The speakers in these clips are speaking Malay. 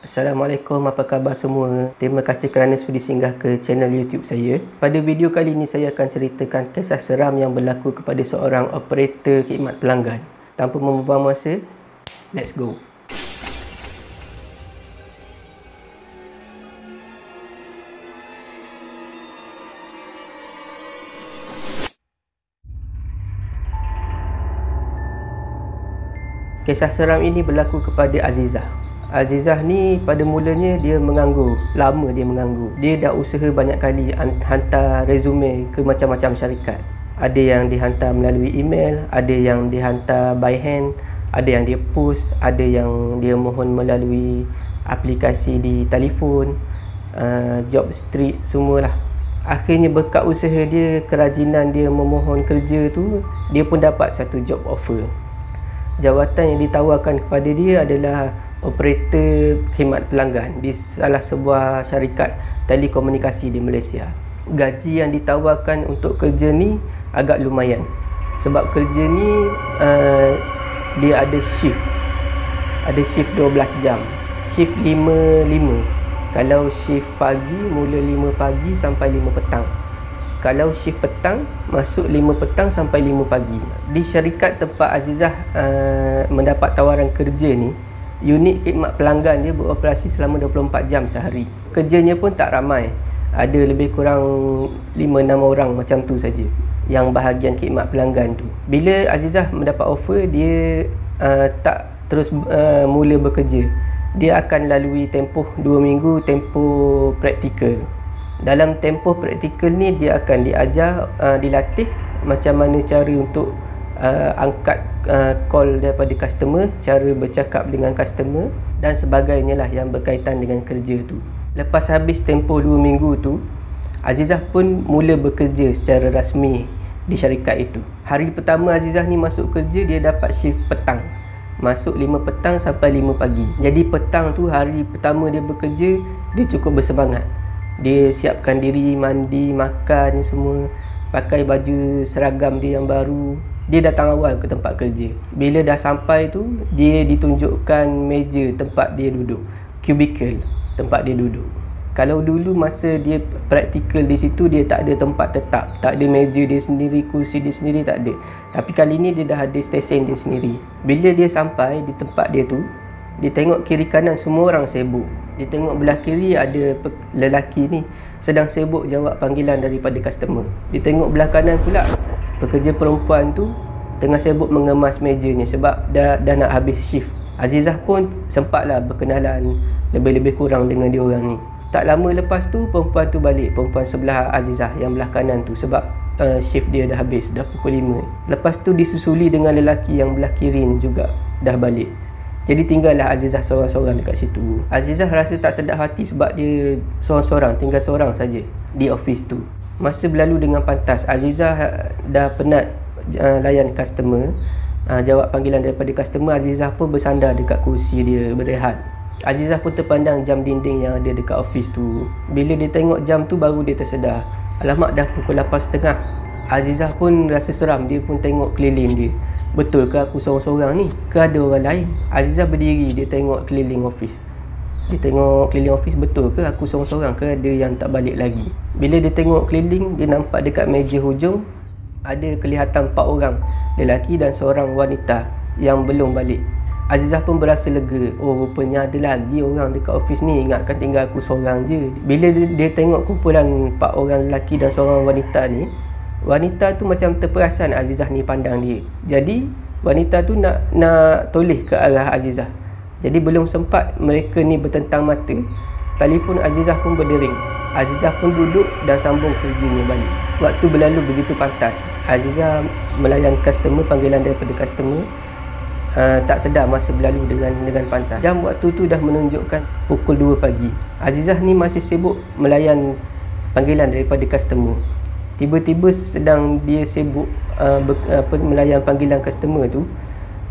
Assalamualaikum, apa khabar semua? Terima kasih kerana sudi singgah ke channel YouTube saya. Pada video kali ini saya akan ceritakan kisah seram yang berlaku kepada seorang operator khidmat pelanggan. Tanpa membuang masa, let's go. Kisah seram ini berlaku kepada Azizah. Azizah ni pada mulanya dia menganggur, lama dia menganggur. Dia dah usaha banyak kali hantar resume ke macam-macam syarikat. Ada yang dihantar melalui email, ada yang dihantar by hand, ada yang dia post, ada yang dia mohon melalui aplikasi di telefon, job street, semualah. Akhirnya berkat usaha dia, kerajinan dia memohon kerja tu, dia pun dapat satu job offer. Jawatan yang ditawarkan kepada dia adalah operator khidmat pelanggan di salah sebuah syarikat telekomunikasi di Malaysia. Gaji yang ditawarkan untuk kerja ni agak lumayan. Sebab kerja ni dia ada shift. Ada shift 12 jam. Shift 5-5. Kalau shift pagi mula 5 pagi sampai 5 petang. Kalau shift petang masuk 5 petang sampai 5 pagi. Di syarikat tempat Azizah mendapat tawaran kerja ni, unit khidmat pelanggan dia beroperasi selama 24 jam sehari. Kerjanya pun tak ramai. Ada lebih kurang 5-6 orang macam tu saja yang bahagian khidmat pelanggan tu. Bila Azizah mendapat offer, dia tak terus mula bekerja. Dia akan lalui tempoh 2 minggu tempoh praktikal. Dalam tempoh praktikal ni dia akan diajar, dilatih macam mana cara untuk angkat call daripada customer, cara bercakap dengan customer dan sebagainya lah yang berkaitan dengan kerja tu. Lepas habis tempoh 2 minggu tu, Azizah pun mula bekerja secara rasmi di syarikat itu. Hari pertama Azizah ni masuk kerja, dia dapat shift petang. Masuk 5 petang sampai 5 pagi. Jadi petang tu hari pertama dia bekerja, dia cukup bersemangat. Dia siapkan diri, mandi, makan semua, pakai baju seragam dia yang baru. Dia datang awal ke tempat kerja. Bila dah sampai tu, dia ditunjukkan meja tempat dia duduk, cubicle tempat dia duduk. Kalau dulu masa dia praktikal di situ, dia tak ada tempat tetap, tak ada meja dia sendiri, kursi dia sendiri, tak ada. Tapi kali ni dia dah ada stesen dia sendiri. Bila dia sampai di tempat dia tu, dia tengok kiri kanan semua orang sibuk. Dia tengok belah kiri ada lelaki ni sedang sibuk jawab panggilan daripada customer. Dia tengok belah kanan pula, pekerja perempuan tu tengah sibuk mengemas mejanya sebab dah nak habis shift. Azizah pun sempatlah berkenalan lebih-lebih kurang dengan dia orang ni. Tak lama lepas tu perempuan tu balik, perempuan sebelah Azizah yang belah kanan tu, sebab shift dia dah habis, dah pukul 5. Lepas tu disusuli dengan lelaki yang belah kiri ni juga dah balik. Jadi tinggallah Azizah seorang-seorang dekat situ. Azizah rasa tak sedap hati sebab dia seorang-seorang, tinggal seorang saja di office tu. Masa berlalu dengan pantas, Azizah dah penat layan customer, jawab panggilan daripada customer. Azizah pun bersandar dekat kursi dia berehat. Azizah pun terpandang jam dinding yang ada dekat office tu. Bila dia tengok jam tu baru dia tersedar, alamak dah pukul 8.30. Azizah pun rasa seram, dia pun tengok keliling dia. Betul ke aku seorang-seorang ni? Ke ada orang lain? Azizah berdiri, dia tengok keliling office. Dia tengok keliling office, betul ke aku seorang-seorang ke ada yang tak balik lagi? Bila dia tengok keliling, dia nampak dekat meja hujung ada kelihatan 4 orang lelaki dan seorang wanita yang belum balik. Azizah pun berasa lega. Oh, rupanya ada lagi orang dekat office ni, ingatkan tinggal aku seorang je. Bila dia tengok kumpulan 4 orang lelaki dan seorang wanita ni, wanita tu macam terperasan Azizah ni pandang dia. Jadi wanita tu nak toleh ke arah Azizah. Jadi belum sempat mereka ni bertentang mata, telefon Azizah pun berdering. Azizah pun duduk dan sambung kerjanya balik. Waktu berlalu begitu pantas. Azizah melayan customer, panggilan daripada customer. Tak sedar masa berlalu dengan pantas. Jam waktu tu dah menunjukkan pukul 2 pagi. Azizah ni masih sibuk melayan panggilan daripada customer. Tiba-tiba sedang dia sibuk melayan panggilan customer tu,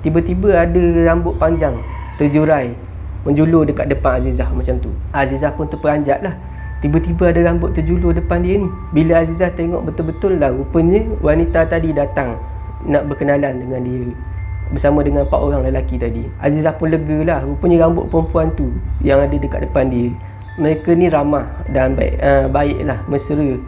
tiba-tiba ada rambut panjang terjurai menjulur dekat depan Azizah macam tu. Azizah pun terperanjat lah. Tiba-tiba ada rambut terjulur depan dia ni. Bila Azizah tengok betul-betul lah, rupanya wanita tadi datang nak berkenalan dengan dia. bersama dengan 4 orang lelaki tadi. Azizah pun lega lah. Rupanya rambut perempuan tu yang ada dekat depan dia, mereka ni ramah dan baiklah, mesra,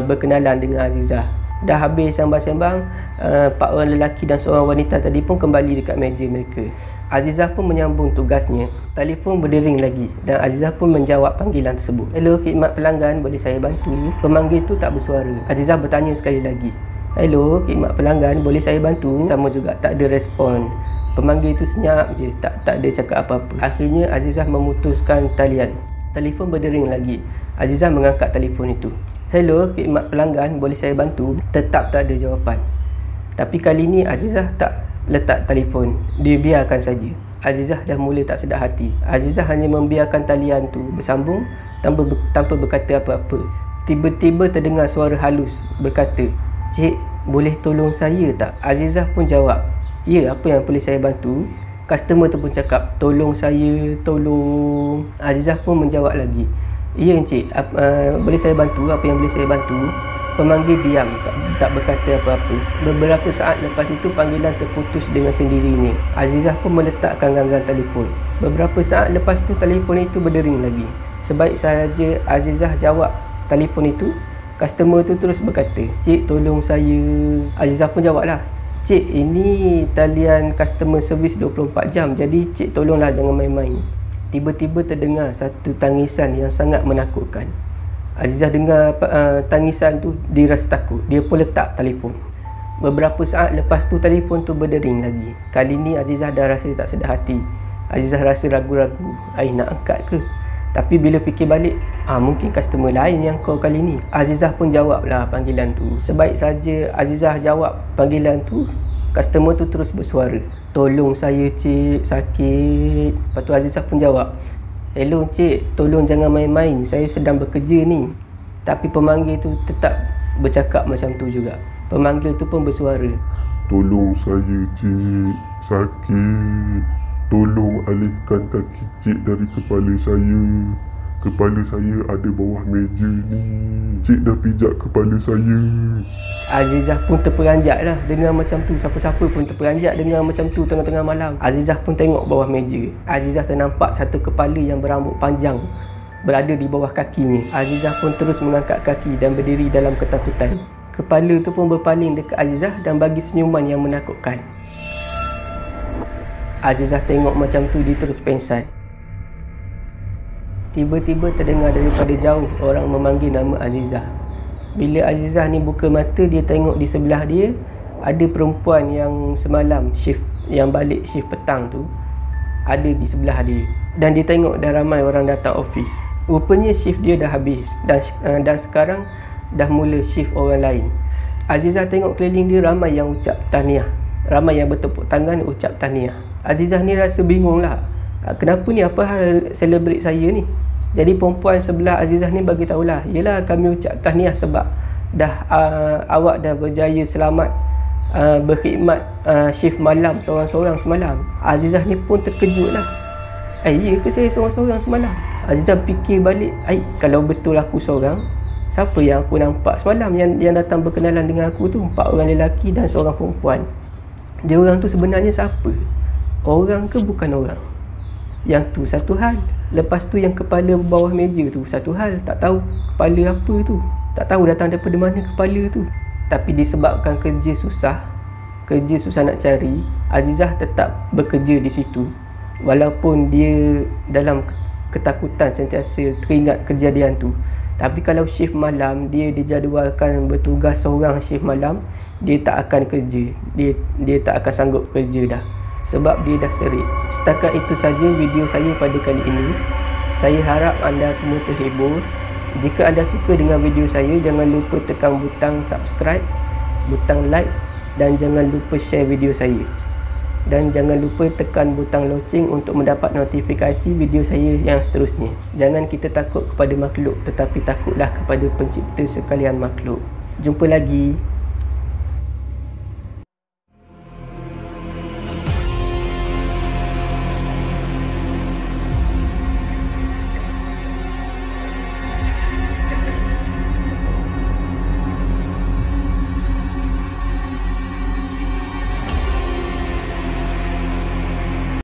berkenalan dengan Azizah. Dah habis sembang-sembang, 4 orang lelaki dan seorang wanita tadi pun kembali dekat meja mereka. Azizah pun menyambung tugasnya. Telefon berdering lagi dan Azizah pun menjawab panggilan tersebut. "Hello, khidmat pelanggan, boleh saya bantu?" Pemanggil tu tak bersuara. Azizah bertanya sekali lagi. "Hello, khidmat pelanggan, boleh saya bantu?" Sama juga, tak ada respon. Pemanggil tu senyap je, tak ada cakap apa-apa. Akhirnya Azizah memutuskan talian. Telefon berdering lagi. Azizah mengangkat telefon itu. "Hello, khidmat pelanggan, boleh saya bantu?" Tetap tak ada jawapan. Tapi kali ni Azizah tak letak telefon, dia biarkan saja. Azizah dah mula tak sedap hati. Azizah hanya membiarkan talian tu bersambung tanpa berkata apa-apa. Tiba-tiba terdengar suara halus berkata, "Cik, boleh tolong saya tak?" Azizah pun jawab, "Ya, apa yang boleh saya bantu?" Customer tu pun cakap, "Tolong saya, tolong." Azizah pun menjawab lagi, "Ya encik, boleh saya bantu? Apa yang boleh saya bantu?" Pemanggil diam, tak berkata apa-apa. Beberapa saat lepas itu panggilan terputus dengan sendirinya. Azizah pun meletakkan ganggang telefon. Beberapa saat lepas tu telefon itu berdering lagi. Sebaik sahaja Azizah jawab telefon itu, customer tu terus berkata, "Cik, tolong saya." Azizah pun jawablah, "Cik, ini talian customer service 24 jam. Jadi cik tolonglah jangan main-main." Tiba-tiba terdengar satu tangisan yang sangat menakutkan. Azizah dengar tangisan tu, dia rasa takut. Dia pun letak telefon. Beberapa saat lepas tu telefon tu berdering lagi. Kali ni Azizah dah rasa tak sedap hati. Azizah rasa ragu-ragu, nak angkat ke? Tapi bila fikir balik, mungkin customer lain yang call kali ni. Azizah pun jawablah panggilan tu. Sebaik saja Azizah jawab panggilan tu, customer tu terus bersuara, "Tolong saya cik, sakit." Lepas tu Azizah pun jawab, "Hello cik, tolong jangan main-main, saya sedang bekerja ni." Tapi pemanggil tu tetap bercakap macam tu juga. Pemanggil tu pun bersuara, "Tolong saya cik, sakit. Tolong alihkan kaki cik dari kepala saya. Kepala saya ada bawah meja ni. Cik dah pijak kepala saya." Azizah pun terperanjat lah dengar macam tu. Siapa-siapa pun terperanjat dengar macam tu tengah-tengah malam. Azizah pun tengok bawah meja. Azizah ternampak satu kepala yang berambut panjang berada di bawah kakinya. Azizah pun terus mengangkat kaki dan berdiri dalam ketakutan. Kepala tu pun berpaling dekat Azizah dan bagi senyuman yang menakutkan. Azizah tengok macam tu, dia terus pengsan. Tiba-tiba terdengar daripada jauh orang memanggil nama Azizah. Bila Azizah ni buka mata, dia tengok di sebelah dia ada perempuan yang semalam shift, yang balik shift petang tu, ada di sebelah dia. Dan dia tengok dah ramai orang datang office. Rupanya shift dia dah habis dan sekarang dah mula shift orang lain. Azizah tengok keliling dia ramai yang ucap tahniah, ramai yang bertepuk tangan ucap tahniah. Azizah ni rasa bingung lah, kenapa ni, apa hal celebrate saya ni? Jadi perempuan sebelah Azizah ni bagi tahulah, "Yelah, kami ucap tahniah sebab dah awak dah berjaya selamat berkhidmat shift malam seorang-seorang semalam." Azizah ni pun terkejut lah. Ya ke saya seorang-seorang semalam? Azizah fikir balik, kalau betul aku seorang, siapa yang aku nampak semalam yang datang berkenalan dengan aku tu? 4 orang lelaki dan seorang perempuan. Dia orang tu sebenarnya siapa? Orang ke bukan orang? Yang tu satu hal. Lepas tu yang kepala bawah meja tu satu hal. Tak tahu kepala apa tu, tak tahu datang daripada mana kepala tu. Tapi disebabkan kerja susah nak cari, Azizah tetap bekerja di situ. Walaupun dia dalam ketakutan sentiasa teringat kejadian tu. Tapi kalau shift malam, dia dijadualkan bertugas seorang shift malam, dia tak akan kerja. Dia tak akan sanggup kerja dah, sebab dia dah serik. Setakat itu saja video saya pada kali ini. Saya harap anda semua terhibur. Jika anda suka dengan video saya, jangan lupa tekan butang subscribe, butang like dan jangan lupa share video saya. Dan jangan lupa tekan butang loceng untuk mendapat notifikasi video saya yang seterusnya. Jangan kita takut kepada makhluk, tetapi takutlah kepada pencipta sekalian makhluk. Jumpa lagi.